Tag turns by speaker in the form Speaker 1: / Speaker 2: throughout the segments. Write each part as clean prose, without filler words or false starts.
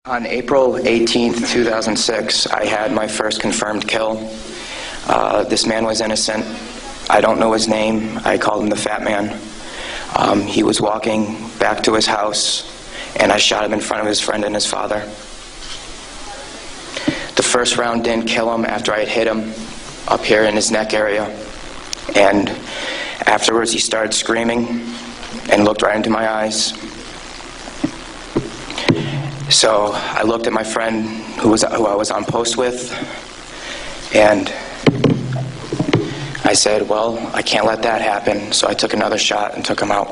Speaker 1: On April 18th, 2006, I had my first confirmed kill. This man was innocent. I don't know his name. I called him the Fat Man. He was walking back to his house, and I shot him in front of his friend and his father. The first round didn't kill him after I had hit him up here in his neck area. And afterwards, he started screaming and looked right into my eyes. So I looked at my friend who I was on post with, and I said, well, I can't let that happen. So I took another shot and took him out.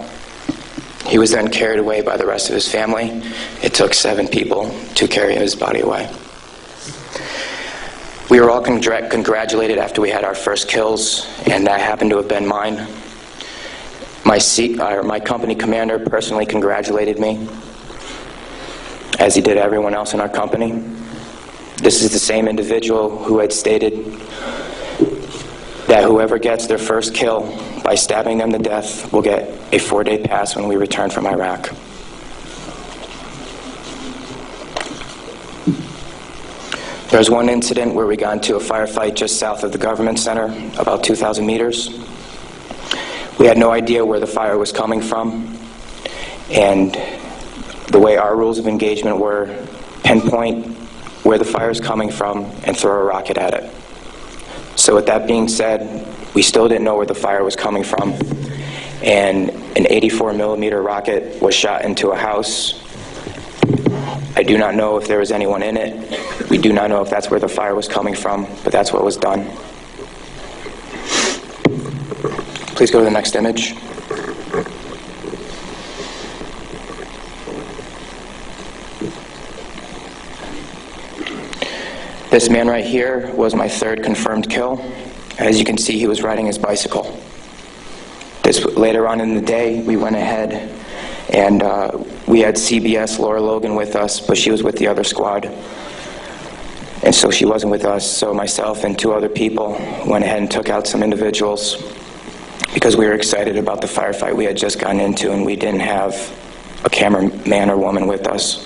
Speaker 1: He was then carried away by the rest of his family. It took 7 people to carry his body away. We were all congratulated after we had our first kills, and that happened to have been mine. My company commander personally congratulated me, as he did everyone else in our company. This is the same individual who had stated that whoever gets their first kill by stabbing them to death will get a 4-day pass when we return from Iraq. There was one incident where we got into a firefight just south of the government center, about 2,000 meters. We had no idea where the fire was coming from, and the way our rules of engagement were, pinpoint where the fire is coming from and throw a rocket at it. So with that being said, we still didn't know where the fire was coming from, and an 84 millimeter rocket was shot into a house. I do not know if there was anyone in it. We do not know if that's where the fire was coming from, but that's what was done. Please go to the next image. This man right here was my 3rd confirmed kill. As you can see, he was riding his bicycle. Later on in the day, we went ahead and we had CBS Laura Logan with us, but she was with the other squad. And so she wasn't with us, so myself and 2 other people went ahead and took out some individuals because we were excited about the firefight we had just gotten into, and we didn't have a cameraman or woman with us.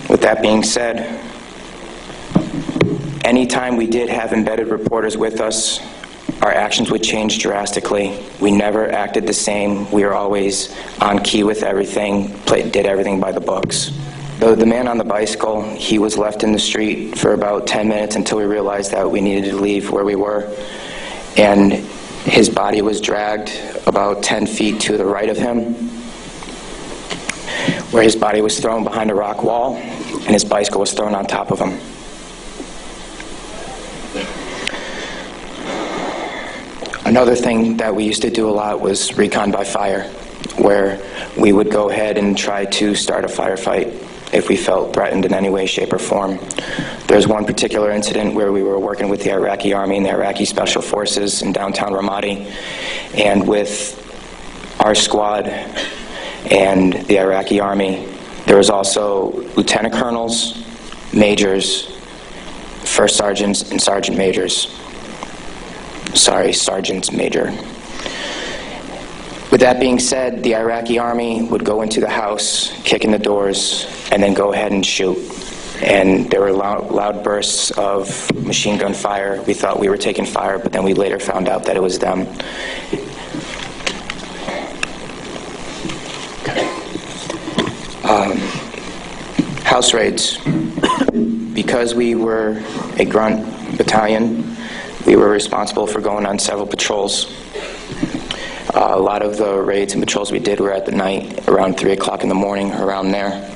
Speaker 1: With that being said, anytime we did have embedded reporters with us, our actions would change drastically. We never acted the same. We were always on key with everything, did everything by the books. The man on the bicycle, he was left in the street for about 10 minutes until we realized that we needed to leave where we were. And his body was dragged about 10 feet to the right of him, where his body was thrown behind a rock wall, and his bicycle was thrown on top of him. Another thing that we used to do a lot was recon by fire, where we would go ahead and try to start a firefight if we felt threatened in any way, shape, or form. There's one particular incident where we were working with the Iraqi Army and the Iraqi Special Forces in downtown Ramadi, and with our squad and the Iraqi Army, there was also lieutenant colonels, majors, first sergeants, and sergeant majors. Sergeants major. With that being said, the Iraqi Army would go into the house, kick in the doors, and then go ahead and shoot. And there were loud bursts of machine gun fire. We thought we were taking fire, but then we later found out that it was them. House raids. Because we were a grunt battalion, we were responsible for going on several patrols. A lot of the raids and patrols we did were at the night, around 3 o'clock in the morning, around there.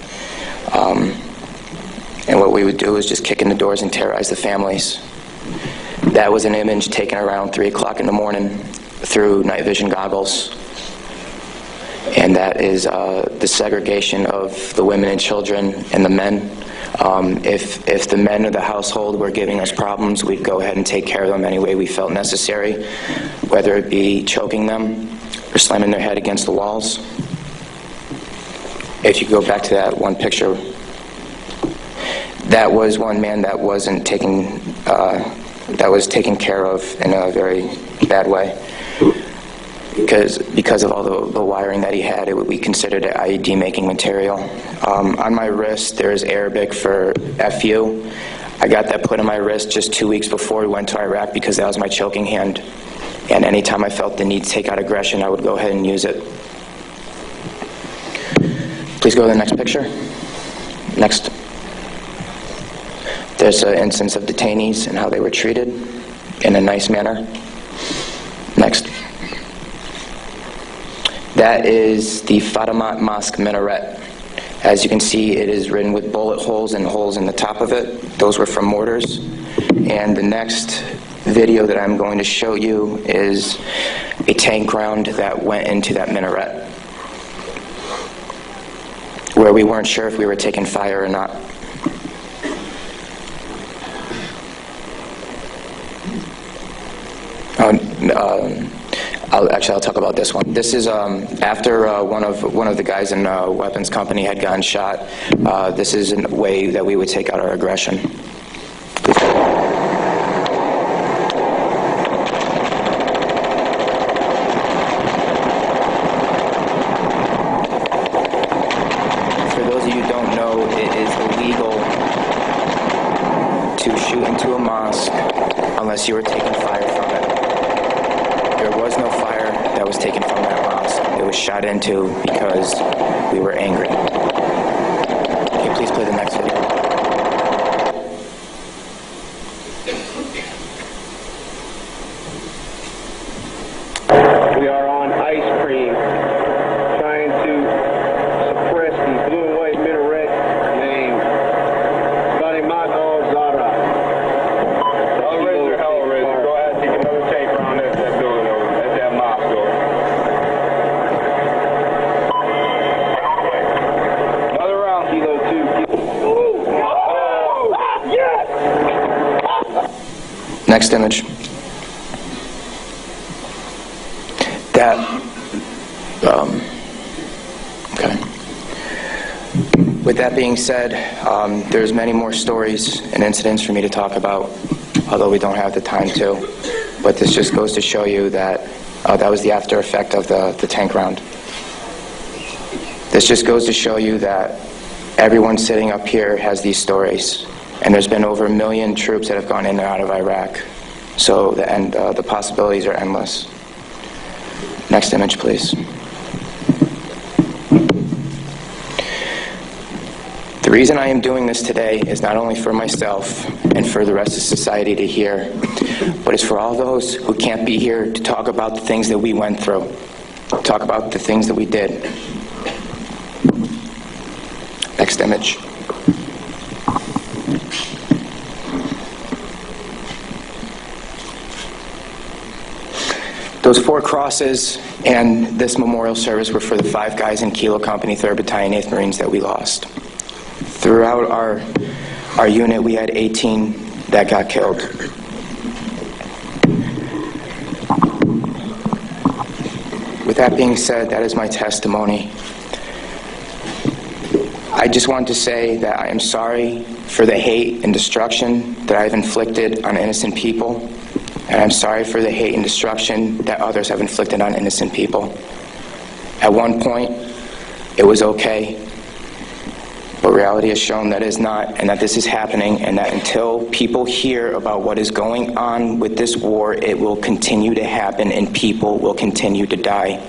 Speaker 1: And what we would do is just kick in the doors and terrorize the families. That was an image taken around 3 o'clock in the morning through night vision goggles. And that is the segregation of the women and children and the men. If the men of the household were giving us problems, we'd go ahead and take care of them any way we felt necessary, whether it be choking them or slamming their head against the walls. If you go back to that one picture, that was one man that was taken care of in a very bad way. because of all the wiring that he had. We considered it IED making material. On my wrist, there's Arabic for FU. I got that put on my wrist just 2 weeks before we went to Iraq because that was my choking hand. And anytime I felt the need to take out aggression, I would go ahead and use it. Please go to the next picture. Next. There's an instance of detainees and how they were treated in a nice manner. Next. That is the Fatima Mosque minaret. As you can see, it is written with bullet holes and holes in the top of it. Those were from mortars. And the next video that I'm going to show you is a tank round that went into that minaret, where we weren't sure if we were taking fire or not. I'll talk about this one. This is after one of the guys in weapons company had gotten shot. This is a way that we would take out our aggression. For those of you who don't know, it is illegal to shoot into a mosque unless you were taking fire from it. There was no fire that was taken from that mosque. It was shot into because we were angry. Can you please play the next video?
Speaker 2: We are on ice cream, trying to suppress the blue and white minaret named Fatima Zahra.
Speaker 3: I'll raise your hell raise. Go ahead, take another tank around that building over. That's that mosque door. Another round.
Speaker 2: Kilo 2. Ooh! Oh! Yes!
Speaker 1: Next image. That, okay. With that being said, there's many more stories and incidents for me to talk about, although we don't have the time to. But this just goes to show you that that was the after effect of the tank round. This just goes to show you that everyone sitting up here has these stories. And there's been over 1 million troops that have gone in and out of Iraq. So the possibilities are endless. Next image, please. The reason I am doing this today is not only for myself and for the rest of society to hear, but it's for all those who can't be here to talk about the things that we went through, talk about the things that we did. Next image. Those 4 crosses and this memorial service were for the 5 guys in Kilo Company, 3rd Battalion, 8th Marines that we lost. Throughout our unit, we had 18 that got killed. With that being said, that is my testimony. I just want to say that I am sorry for the hate and destruction that I've inflicted on innocent people. And I'm sorry for the hate and destruction that others have inflicted on innocent people. At one point, it was okay, but reality has shown that it is not, and that this is happening, and that until people hear about what is going on with this war, it will continue to happen, and people will continue to die.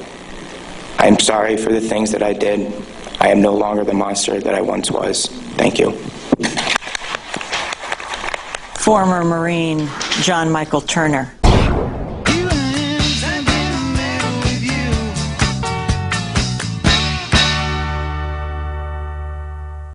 Speaker 1: I am sorry for the things that I did. I am no longer the monster that I once was. Thank you.
Speaker 4: Former Marine John Michael Turner.